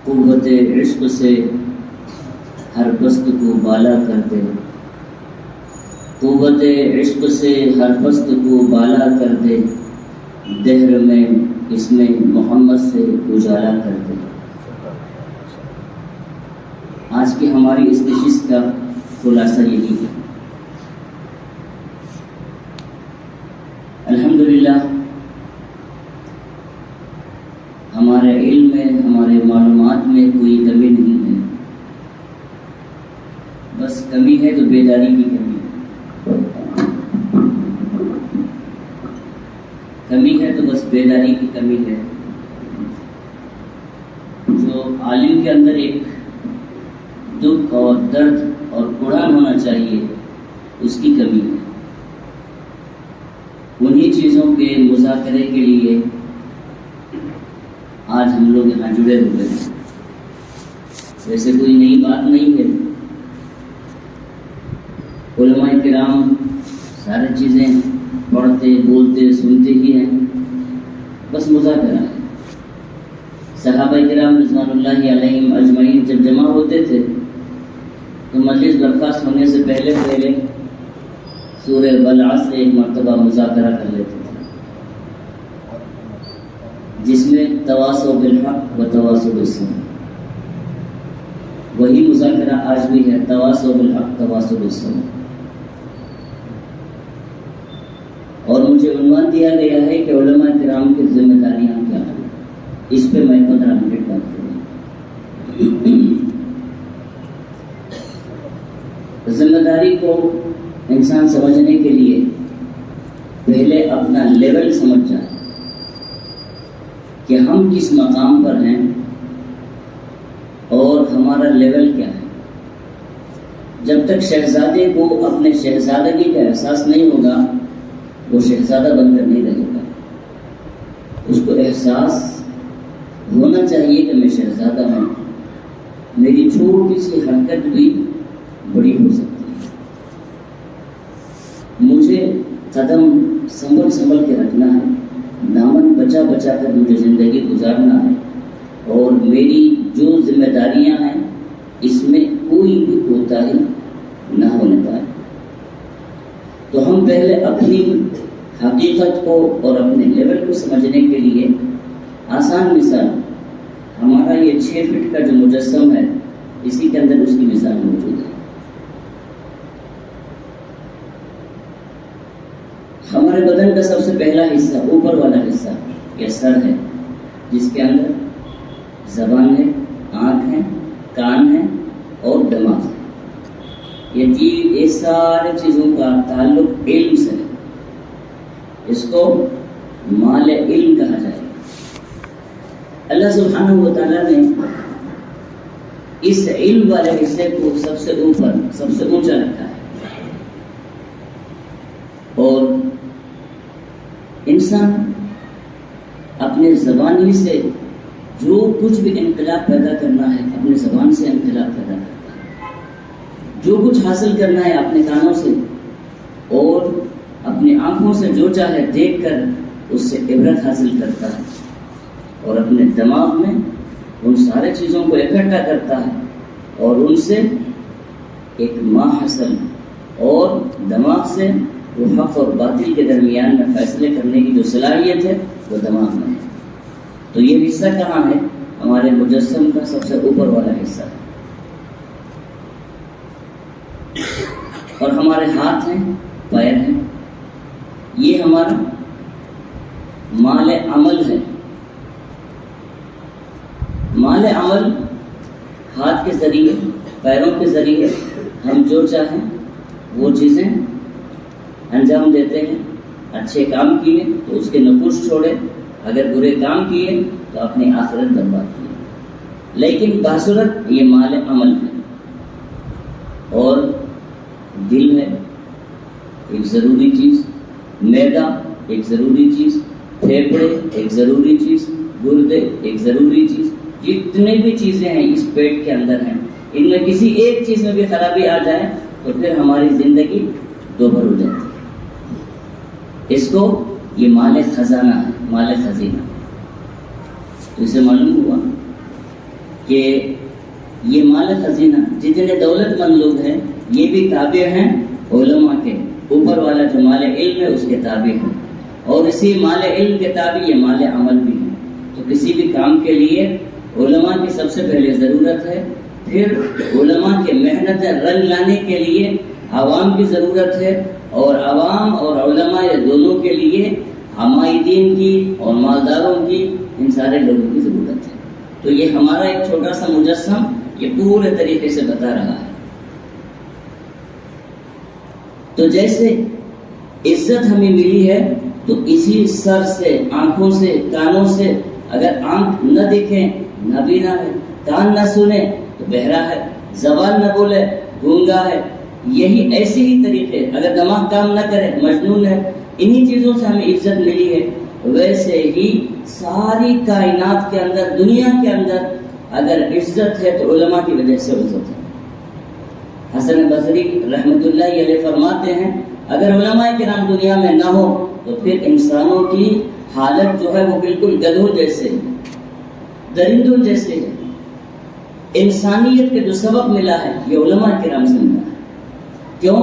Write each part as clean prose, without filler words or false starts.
قوت عشق سے ہر پست کو بالا کر دے، قوت عشق سے ہر پست کو بالا کر دے، دہر میں اس میں محمد سے اجالا کر دے۔ آج کی ہماری اس نشست کا خلاصہ یہی ہے۔ الحمدللہ ہمارے علم میں، ہمارے معلومات میں کوئی کمی نہیں ہے، بس کمی ہے تو بیداری کی کمی ہے، کمی ہے تو بس بیداری کی کمی ہے۔ جو عالم کے اندر ایک دکھ اور درد اور قرآن ہونا چاہیے، اس کی کمی ہے۔ انہی چیزوں کے مذاکرے کے لیے آج ہم لوگ یہاں جڑے ہوئے ہیں۔ ویسے کوئی نئی بات نہیں ہے، علماء کرام ساری چیزیں پڑھتے بولتے سنتے ہی ہیں، بس مذاکرہ ہے۔ صحابہ کرام رضوان اللہ علیہم اجمعین جب جمع ہوتے تھے تو مجلس برخاست ہونے سے پہلے سورہ والعصر ایک مرتبہ مذاکرہ کر لیتے تھے، جس میں تواصوا بالحق و تواصوا بالصبر، وہی مذاکرہ آج بھی ہے، تواصوا بالحق تواصوا بالصبر۔ اور مجھے عنوان دیا گیا ہے کہ علماء کرام کی ذمہ داریاں کیا ہیں، اس پہ میں 15 منٹ بات کروں۔ ذمہ داری کو انسان سمجھنے کے لیے پہلے اپنا لیول سمجھ جائے کہ ہم کس مقام پر ہیں اور ہمارا لیول کیا ہے۔ جب تک شہزادے کو اپنے شہزادگی کا احساس نہیں ہوگا، وہ شہزادہ بن کر نہیں رہے گا۔ اس کو احساس ہونا چاہیے کہ میں شہزادہ ہوں، میری چھوٹی سی حرکت بھی بڑی ہو سکتی ہے، مجھے قدم سنبھل کے رکھنا ہے، دامن بچا بچا کر مجھے زندگی گزارنا ہے، اور میری جو ذمہ داریاں ہیں اس میں کوئی بھی کوتاہی نہ ہونے پائے۔ تو ہم پہلے اپنی حقیقت کو اور اپنے لیول کو سمجھنے کے لیے آسان مثال، ہمارا یہ 6 فٹ کا جو مجسم ہے، اسی کے اندر اس کی مثال موجود ہے۔ ہمارے بدن کا سب سے پہلا حصہ، اوپر والا حصہ، یہ سر ہے، جس کے اندر زبان ہے، آنکھ ہے، کان ہے اور دماغ ہے۔ یہ سارے چیزوں کا تعلق علم سے ہے، اس کو مال علم کہا جائے گا۔ اللہ سبحانہ و تعالیٰ نے اس علم والے حصے کو سب سے اوپر، سب سے اونچا رکھا ہے، اور انسان اپنے زبان ہی سے جو کچھ بھی انقلاب پیدا کرنا ہے، اپنے زبان سے انقلاب پیدا کرتا ہے۔ جو کچھ حاصل کرنا ہے اپنے کانوں سے، اور اپنی آنکھوں سے جو چاہے دیکھ کر اس سے عبرت حاصل کرتا ہے، اور اپنے دماغ میں ان سارے چیزوں کو اکٹھا کرتا ہے، اور ان سے ایک ماحصل، اور دماغ سے وہ حق اور باطل کے درمیان میں فیصلے کرنے کی جو صلاحیت ہے وہ دماغ میں ہے۔ تو یہ حصہ کہاں ہے؟ ہمارے مجسم کا سب سے اوپر والا حصہ ہے۔ اور ہمارے ہاتھ ہیں، پیر ہیں، یہ ہمارا مال عمل ہے۔ مال عمل ہاتھ کے ذریعے، پیروں کے ذریعے ہم جو چاہیں وہ چیزیں انجام دیتے ہیں۔ اچھے کام کیے تو اس کے نقوش چھوڑے، اگر برے کام کیے تو اپنی آخرت برباد کیے۔ لیکن باصورت یہ مال عمل ہے۔ اور دل ہے ایک ضروری چیز، معدہ ایک ضروری چیز، پھیپھڑے ایک ضروری چیز، گردے ایک ضروری چیز۔ جتنے بھی چیزیں ہیں اس پیٹ کے اندر ہیں، ان میں کسی ایک چیز میں بھی خرابی آ جائے تو پھر ہماری زندگی دوبھر ہو جاتی ہے۔ اس کو یہ مال خزانہ ہے، مال خزینہ۔ تو اسے معلوم ہوا کہ یہ مال خزینہ جتنے دولت مند لوگ ہیں یہ بھی تابع ہیں علماء کے، اوپر والا جو مال علم ہے اس کے تابع ہے، اور اسی مال علم کے تابع یہ مال عمل بھی ہے۔ تو کسی بھی کام کے لیے علماء کی سب سے پہلے ضرورت ہے، پھر علماء کے محنت رنگ لانے کے لیے عوام کی ضرورت ہے، اور عوام اور علماء یہ دونوں کے لیے عمائدین کی اور مالداروں کی، ان سارے لوگوں کی ضرورت ہے۔ تو یہ ہمارا ایک چھوٹا سا مجسم یہ پورے طریقے سے بتا رہا ہے۔ تو جیسے عزت ہمیں ملی ہے تو اسی سر سے، آنکھوں سے، کانوں سے، اگر آنکھ نہ دیکھیں نابینا ہے، کان نہ سنے تو بہرا ہے، زبان نہ بولے گونگا ہے، یہی ایسے ہی طریقے اگر دماغ کام نہ کرے مجنون ہے، انہی چیزوں سے ہمیں عزت ملی ہے۔ ویسے ہی ساری کائنات کے اندر، دنیا کے اندر اگر عزت ہے تو علماء کی وجہ سے عزت ہے۔ حسن بصری رحمۃ اللہ علیہ فرماتے ہیں اگر علماء کرام دنیا میں نہ ہو تو پھر انسانوں کی حالت جو ہے وہ بالکل گدھوں جیسے، درندوں جیسے ہے۔ انسانیت کے جو سبق ملا ہے یہ علماء کرام سے ملا ہے۔ کیوں؟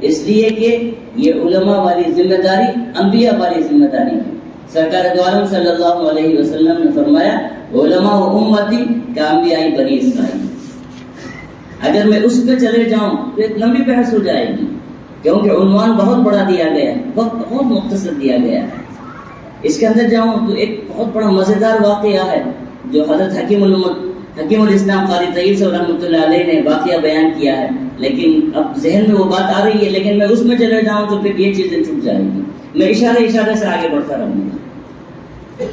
اس لیے کہ یہ علماء والی ذمہ داری انبیاء والی ذمہ داری ہے۔ سرکار دو عالم صلی اللہ علیہ وسلم نے فرمایا علماء و امتی کانبیاء بنی اسرائیل۔ اگر میں اس پہ چلے جاؤں تو ایک لمبی بحث ہو جائے گی، کیونکہ عنوان بہت بڑا دیا گیا ہے، وقت بہت مختصر دیا گیا ہے۔ اس کے اندر جاؤں تو ایک بہت بڑا مزیدار واقعہ ہے جو حضرت حکیم الاسلام قاری طیب صاحب رحمۃ اللہ علیہ نے واقعہ بیان کیا ہے، لیکن اب ذہن میں وہ بات آ رہی ہے، لیکن میں اس میں چلے جاؤں تو پھر یہ چیزیں چھوٹ جائیں گی، میں اشارے سے آگے بڑھتا رہوں گا۔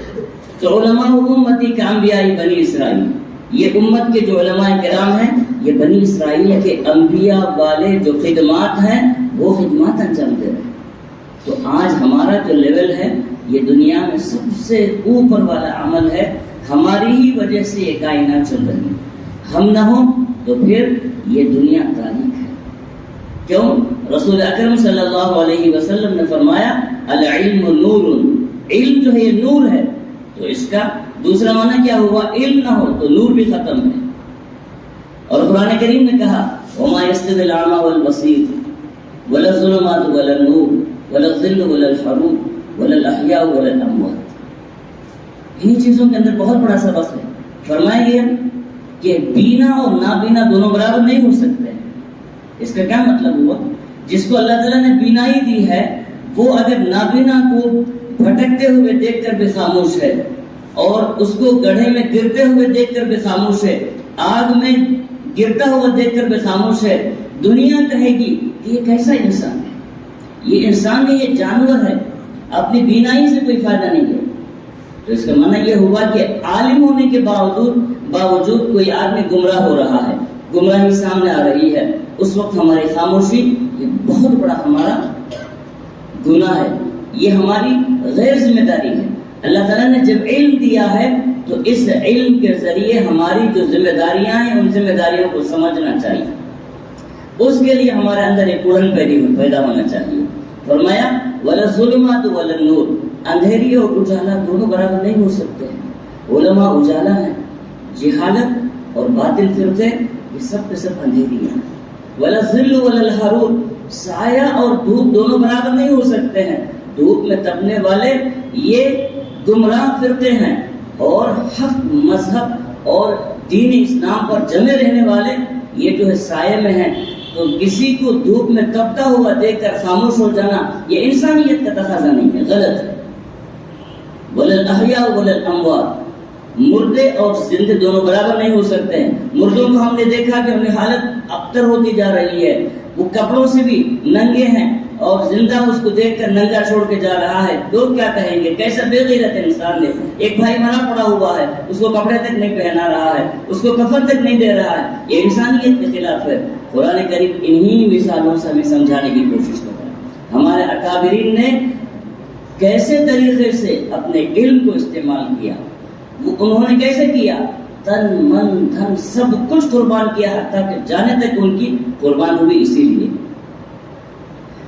تو علماء امتی کانبیاء بنی اسرائیل، یہ امت کے جو علماء کرام ہیں یہ بنی اسرائیل کے انبیاء والے جو خدمات ہیں وہ خدمات انجام دے رہے ہیں۔ تو آج ہمارا جو لیول ہے یہ دنیا میں سب سے اوپر والا عمل ہے، ہماری ہی وجہ سے یہ کائنات چل رہی ہے، ہم نہ ہوں تو پھر یہ دنیا تاریخ ہے۔ کیوں؟ رسول اکرم صلی اللہ علیہ وسلم نے فرمایا العلم نور، علم جو ہے یہ نور ہے، تو اس کا دوسرا معنی کیا ہوا؟ علم نہ ہو تو نور بھی ختم ہے۔ اور قرآن کریم نے کہا وما يستوي الأعمى والبصير ولا الظلمات ولا النور ولا الظل ولا الحروب ولا الأحياء ولا الأموات۔ انہی چیزوں کے اندر بہت بڑا سبق ہے۔ فرمایا گیا کہ بینا اور نابینا دونوں برابر نہیں ہو سکتے۔ اس کا کیا مطلب ہوا؟ جس کو اللہ تعالیٰ نے بینائی دی ہے وہ اگر نابینا کو بھٹکتے ہوئے دیکھ کر بھی خاموش ہے، اور اس کو گڑھے میں گرتے ہوئے دیکھ کر بھی خاموش ہے، آگ میں گرتا ہوا دیکھ کر بھی خاموش ہے، دنیا کہے گی کہ یہ کیسا انسان ہے، یہ انسان نہیں، یہ جانور ہے، اپنی بینائی سے کوئی فائدہ نہیں ہے۔ تو اس کا معنی یہ ہوا کہ عالم ہونے کے باوجود کوئی آدمی گمراہ ہو رہا ہے، گمراہی سامنے آ رہی ہے، اس وقت ہماری خاموشی یہ بہت بڑا ہمارا گناہ ہے، یہ ہماری غیر ذمہ داری ہے۔ اللہ تعالیٰ نے جب علم دیا ہے تو اس علم کے ذریعے ہماری جو ذمہ داریاں ہیں ان ذمہ داریوں کو سمجھنا چاہیے، اس کے لیے ہمارے اندر ایک اڑن پیدا ہونا چاہیے۔ فرمایا ولا الظلمات ولا النور، اندھیری اور اجالا دونوں برابر نہیں ہو سکتے ہیں۔ علماء اجالا ہے، جہالت اور باطل فرقے یہ سب کے سب اندھیری ہیں۔ ولا الظل ولا الحرور، سایہ اور دھوپ دونوں برابر نہیں ہو سکتے ہیں۔ دھوپ میں تپنے والے یہ گمراہ فرقے ہیں، اور حق مذہب اور دین اسلام پر جمے رہنے والے یہ جو ہے سائے میں ہیں۔ تو کسی کو دھوپ میں تپتا ہوا دیکھ کر خاموش ہو جانا یہ انسانیت کا تقاضا نہیں ہے، غلط ہے۔ ولا الاحیاء ولا الاموات، مردے اور زندے دونوں برابر نہیں ہو سکتے ہیں۔ مردوں کو ہم نے دیکھا کہ ان کی حالت ابتر ہوتی جا رہی ہے، وہ کپڑوں سے بھی ننگے ہیں، اور زندہ اس کو دیکھ کر ننگا چھوڑ کے جا رہا ہے، لوگ کیا کہیں گے، کیسا بے غیرت انسان ہے۔ ایک بھائی مرا پڑا ہوا ہے، اس کو کپڑے تک نہیں پہنا رہا ہے، اس کو کفن تک نہیں دے رہا ہے، یہ انسانیت کے خلاف ہے۔ قرآن کریم انہی مثالوں سے ہمیں سمجھانے کی کوشش کرتا ہے۔ ہمارے اکابرین نے کیسے طریقے سے اپنے علم کو استعمال کیا، انہوں نے کیسے کیا، تن من دھن سب کچھ قربان کیا، حتیٰ کہ جانے تک ان کی قربان ہوئی۔ اسی لیے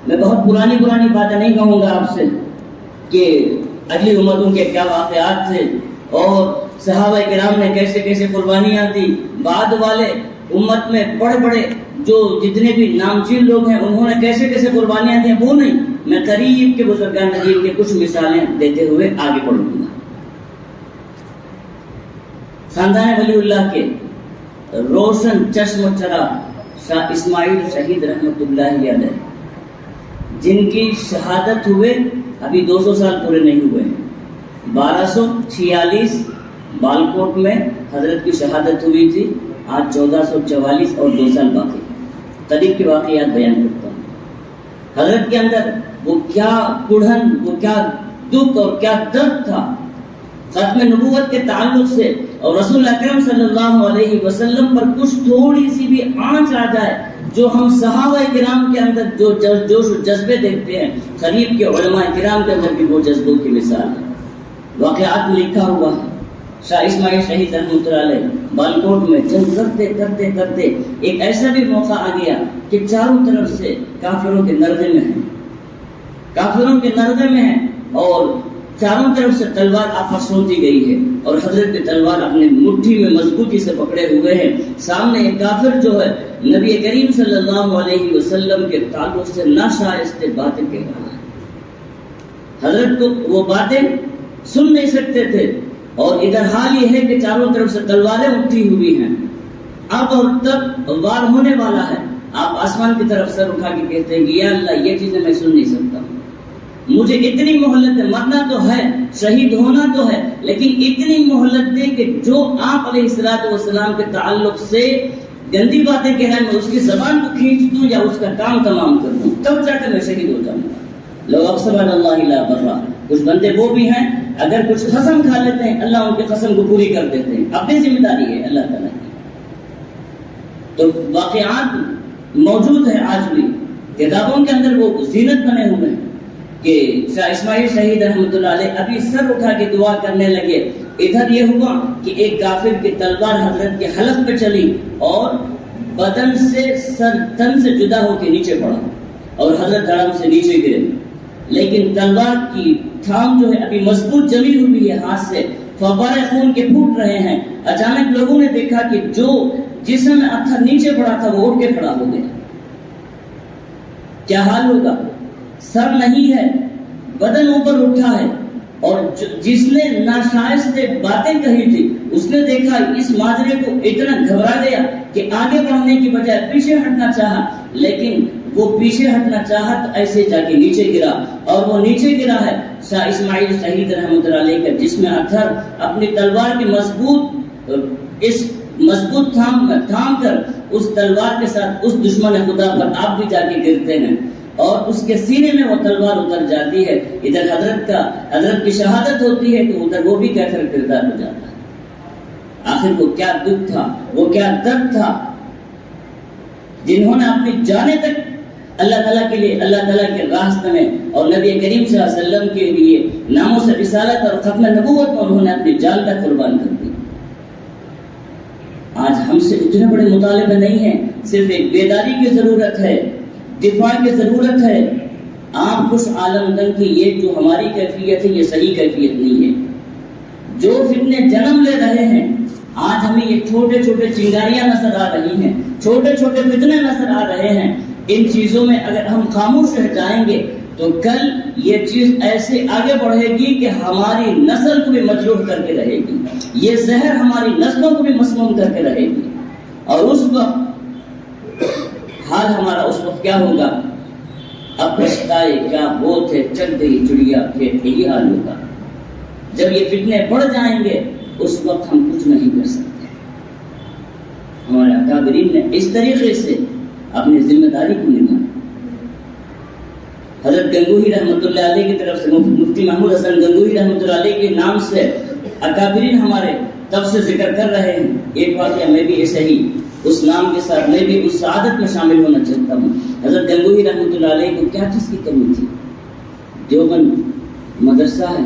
میں بہت پرانی باتیں نہیں کہوں گا آپ سے کہ اگلی امتوں کے کیا واقعات تھے اور صحابہ کرام نے کیسے کیسے قربانیاں دی، بعد والے امت میں بڑے بڑے جو جتنے بھی نامچین لوگ ہیں انہوں نے کیسے کیسے قربانیاں دی، وہ نہیں، میں قریب کے بزرگان دین کے کچھ مثالیں دیتے ہوئے آگے بڑھوں گا۔ خاندان ولی اللہ کے روشن چشم چراغ شاہ اسماعیل شہید رحمت اللہ علیہ، جن کی شہادت ہوئے ابھی 200 سال پورے نہیں ہوئے ہیں، 1246 بالکوٹ میں حضرت کی شہادت ہوئی تھی، آج 1444 اور 2 سال باقی۔ قریب کے واقعات بیان کرتا ہوں۔ حضرت کے اندر وہ کیا کڑھن، وہ کیا دکھ اور کیا درد تھا ختم نبوت کے تعلق سے، اور رسول اکرم صلی اللہ علیہ وسلم پر کچھ تھوڑی سی بھی آنچ آ جائے، جو ہم صحابہ کرام کے اندر جو جوش و جذبے دیکھتے ہیں، قریب کے علماء کرام کے اندر بھی وہ جذبوں کی مثال ہے۔ واقعات میں لکھا ہوا ہے، شاہ اسماعیل شہید رحمۃ اللہ علیہ بالکوٹ میں جنگ کرتے کرتے کرتے ایک ایسا بھی موقع آ گیا کہ چاروں طرف سے کافروں کے نردے میں ہیں، کافروں کے نردے میں ہیں، اور چاروں طرف سے تلوار آپس ہوتی گئی ہے، اور حضرت کی تلوار اپنے مٹھی میں مضبوطی سے پکڑے ہوئے ہیں۔ سامنے ایک کافر جو ہے نبی کریم صلی اللہ علیہ وسلم کے تعلق سے ناشائستہ باتیں کہہ رہا ہے۔ حضرت کو وہ باتیں سن نہیں سکتے تھے، اور ادھر حال یہ ہے کہ چاروں طرف سے تلواریں اٹھی ہوئی ہیں، اب اور تب وار ہونے والا ہے۔ آپ آسمان کی طرف سر اٹھا کے کہتے ہیں کہ یا اللہ یہ چیزیں میں سن نہیں سکتا ہوں، مجھے اتنی مہلت دے، مرنا تو ہے، شہید ہونا تو ہے، لیکن اتنی مہلت دے کہ جو آپ علیہ الصلوۃ والسلام کے تعلق سے گندی باتیں کہہ رہے ہیں میں اس کی زبان کو کھینچ دوں یا اس کا کام تمام کر دوں، تب جا کر میں شہید ہو جاؤں گا۔ لو اقسم علی اللہ لا برا، کچھ بندے وہ بھی ہیں اگر کچھ قسم کھا لیتے ہیں اللہ ان کی قسم کو پوری کر دیتے ہیں، اپنی ذمہ داری ہے اللہ تعالیٰ کی۔ تو واقعات موجود ہیں آج بھی کتابوں کے اندر، وہ زینت بنے ہوئے ہیں کہ شاہ اسماعیل شہید رحمۃ اللہ علیہ ابھی سر اٹھا کے دعا کرنے لگے، ادھر یہ ہوا کہ ایک کافر کی تلوار حضرت کے حلق پہ چلی اور بدن سے سر تن سے جدا ہو کے نیچے پڑا، اور حضرت دھڑام سے نیچے گرے، لیکن تلوار کی تھام جو ہے ابھی مضبوط جمی ہوئی ہے ہاتھ سے، فوارے خون کے پھوٹ رہے ہیں۔ اچانک لوگوں نے دیکھا کہ جو جسم میں پتھر نیچے پڑا تھا وہ اٹھ کے کھڑا ہو گیا۔ کیا حال ہوگا؟ سر نہیں ہے، بدن اوپر اٹھا ہے، اور جس نے ناشائستہ باتیں کہی تھی اس نے دیکھا اس ماجرے کو، اتنا گھبرا گیا کہ آگے بڑھنے کی بجائے پیچھے ہٹنا چاہا، لیکن وہ پیچھے ہٹنا چاہا تو ایسے جا کے نیچے گرا، اور وہ نیچے گرا ہے شاہ اسماعیل شہید رحمۃ اللہ علیہ کا جسم اتھر اپنی تلوار کی مضبوط تھام کر اس تلوار کے ساتھ اس دشمن خدا پر آپ بھی جا کے گرتے ہیں، اور اس کے سینے میں وہ تلوار اتر جاتی ہے۔ ادھر حضرت کی شہادت ہوتی ہے تو ادھر وہ بھی کافر کردار ہو جاتا ہے۔ آخر وہ کیا دکھ تھا، وہ کیا درد تھا، جنہوں نے اپنی جانیں تک اللہ تعالیٰ کے لیے، اللہ تعالیٰ کے راستے میں اور نبی کریم صلی اللہ علیہ وسلم کے لیے ناموس رسالت اور ختم نبوت میں انہوں نے اپنی جان کا قربان کر دی۔ آج ہم سے اتنے بڑے مطالبے نہیں ہیں، صرف ایک بیداری کی ضرورت ہے، دفاع کی ضرورت ہے۔ آپ خوش عالم دن کی یہ جو ہماری کیفیت ہے یہ صحیح کیفیت نہیں ہے۔ جو فتنے جنم لے رہے ہیں، آج ہمیں یہ چھوٹے چھوٹے چنگاریاں نظر آ رہی ہیں، چھوٹے چھوٹے فتنے نظر آ رہے ہیں، ان چیزوں میں اگر ہم خاموش رہ جائیں گے تو کل یہ چیز ایسے آگے بڑھے گی کہ ہماری نسل کو بھی مجروح کر کے رہے گی، یہ زہر ہماری نسلوں کو بھی مسموم کر کے رہے گی، اور اس وقت حال ہمارا اس وقت کیا ہوگا؟ اب پچھتائے کیا بوت ہے، چل گئی چڑیا کھیت، یہی حال ہوگا۔ جب یہ فتنے بڑھ جائیں گے اس وقت ہم کچھ نہیں کر سکتے۔ ہمارے اکابرین نے اس طریقے سے اپنی ذمہ داری کو نبھایا۔ حضرت گنگوہی رحمۃ اللہ علیہ کی طرف سے مفتی محمود حسن گنگوہی رحمۃ اللہ علیہ کے نام سے اکابرین ہمارے تب سے ذکر کر رہے ہیں۔ ایک واقعہ میں بھی ایسے ہی اس نام کے ساتھ میں بھی اس سعادت میں شامل ہونا چاہتا ہوں۔ حضرت گنگوہی رحمۃ اللہ علیہ کو کیا چیز کی کمی تھی؟ دیوبند مدرسہ ہے،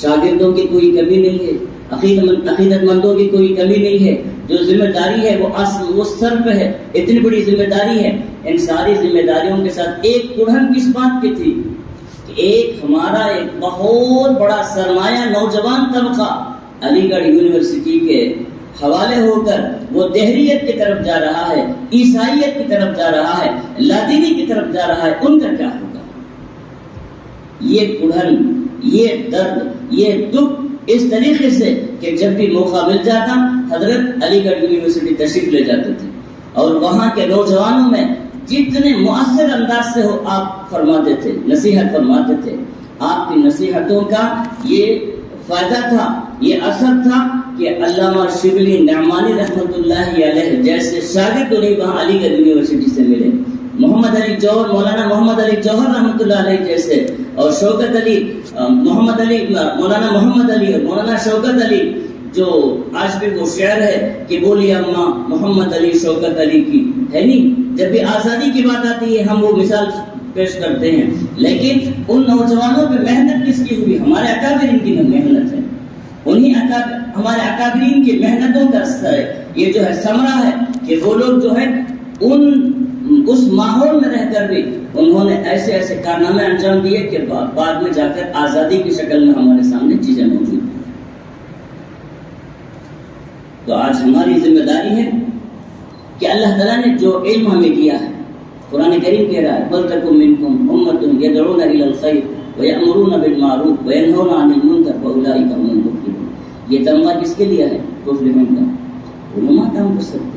شاگردوں کی کوئی کمی نہیں ہے، عقیدت مندوں کی کوئی کمی نہیں ہے، جو ذمہ داری ہے وہ سر پہ ہے، اتنی بڑی ذمہ داری ہے۔ ان ساری ذمہ داریوں کے ساتھ ایک کڑھن کس بات کی تھی؟ کہ ایک ہمارا ایک بہت بڑا سرمایہ نوجوان طبقہ علی گڑھ یونیورسٹی کے حوالے ہو کر وہ دہریت کی طرف جا رہا ہے، عیسائیت کی طرف جا رہا ہے، لادینی کی طرف جا رہا ہے، ان کا کیا ہوگا؟ یہ کڑھن، یہ درد، یہ دکھ اس طریقے سے کہ جب بھی موقع مل جاتا حضرت علی گڑھ یونیورسٹی تشریف لے جاتے تھے اور وہاں کے نوجوانوں میں جتنے مؤثر انداز سے ہو آپ فرماتے تھے، نصیحت فرماتے تھے. آپ کی نصیحتوں کا یہ فائدہ تھا، یہ اثر تھا کہ علامہ شبلی نعمانی رحمۃ اللہ علیہ جیسے شاگرد انہیں وہاں علی گڑھ یونیورسٹی سے ملے. محمد علی جوہر، مولانا محمد علی جوہر رحمۃ اللہ علیہ جیسے، اور شوکت علی، محمد علی، مولانا محمد علی اور مولانا شوکت علی، جو آج بھی وہ شعر ہے کہ بولی اماں محمد علی شوکت علی کی، ہے نہیں؟ جب بھی آزادی کی بات آتی ہے ہم وہ مثال پیش کرتے ہیں، لیکن ان نوجوانوں پہ محنت کس کی ہوئی؟ ہمارے اکابرین کی محنت ہے. انہی ہمارے اکابرین کی محنتوں کا اثر ہے. یہ جو ہے ثمرہ ہے کہ وہ لوگ جو ہے اس ماحول میں رہ کر بھی انہوں نے ایسے ایسے کارنامے انجام دیے کہ بعد میں جا کر آزادی کی شکل میں ہمارے سامنے چیزیں موجود ہیں. تو آج ہماری ذمہ داری ہے کہ اللہ تعالیٰ نے جو علم ہمیں دیا ہے، قرآن کریم کہہ رہا ہے وَلْتَكُن مِّنكُمْ أُمَّةٌ يَدْعُونَ إِلَى الْخَيْرِ وَيَأْمُرُونَ بِالْمَعْرُوفِ وَيَنْهَوْنَ عَنِ الْمُنكَرِ وَأُولَٰئِكَ هُمُ الْمُفْلِحُونَ. یہ تمغہ کس کے لیے ہے؟ مفلحون کا. علماء کام کر سکتے